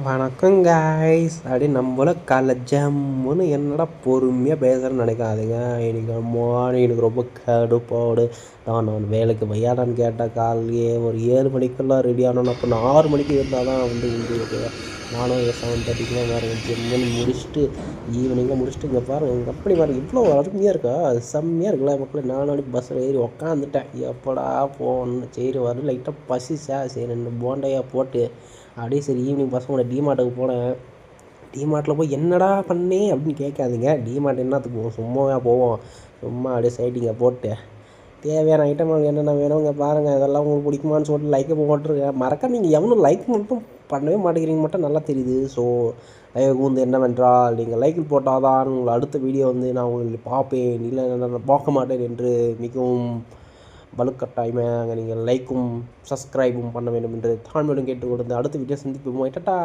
வணக்கம் காய்ஸ் அப்படின்னு நம்மள காலைல ஜம்முன்னு என்னடா பொறுமையாக பேசுகிறேன்னு நினைக்காதீங்க. இன்னைக்கு மார்னிங் எனக்கு ரொம்ப கடுப்பாடு நான் வேலைக்கு வையாடான்னு கேட்டால் காலையே ஒரு 7 மணிக்கெல்லாம் ரெடி ஆனோன்னு. அப்போ நான் 6 மணிக்கு இருந்தால் தான் வந்து நானும் 7:30க்குலாம் பாருங்க ஜம்முன்னு முடிச்சுட்டு ஈவினிங்காக முடிச்சுட்டு இங்கே பாருங்கள் எங்கள் கம்பெனி பாருங்கள் இவ்வளோ அருமையாக இருக்கா, அது செம்மையாக இருக்குல்ல மக்கள். 4 மணிக்கு பஸ்ஸில் ஏறி உக்காந்துட்டேன், எப்படா போகணுன்னு. சரி வரும் லைட்டாக பசிச்சா சரி 2 போண்டையாக போட்டு அப்படியே சரி ஈவினிங் பசங்களோட டிமார்ட்டுக்கு போனேன். டிமார்ட்டில் போய் என்னடா பண்ணேன் அப்படின்னு கேட்காதீங்க. டிமார்ட் என்னத்துக்கு போவோம், சும்மாவே போவோம். சும்மா அப்படியே சைட்டிங்கை போட்டு தேவையான ஐட்டம் என்னென்ன வேணும் இங்கே பாருங்கள். இதெல்லாம் உங்களுக்கு பிடிக்குமான்னு சொல்லிட்டு லைக்கை போட்டுருக்கேன். மறக்காம நீங்கள் எவனும் லைக் மட்டும் பண்ணவே மாட்டேங்கிறீங்க மட்டும் நல்லா தெரியுது. ஸோ லைக் வந்து என்னவென்றால் நீங்கள் லைக் போட்டால் தான் உங்களை அடுத்த வீடியோ வந்து நான் உங்களுக்கு பார்ப்பேன், இல்லை நான் பார்க்க மாட்டேன் என்று மிகவும் வலுக்கட்டாயமாக நீங்கள் லைக்கும் சப்ஸ்கிரைபும் பண்ண வேண்டும் என்று தாழ்மையுடன் கேட்டுக்கொண்டு அடுத்த வீடியோ சந்திப்போம். டட்டா.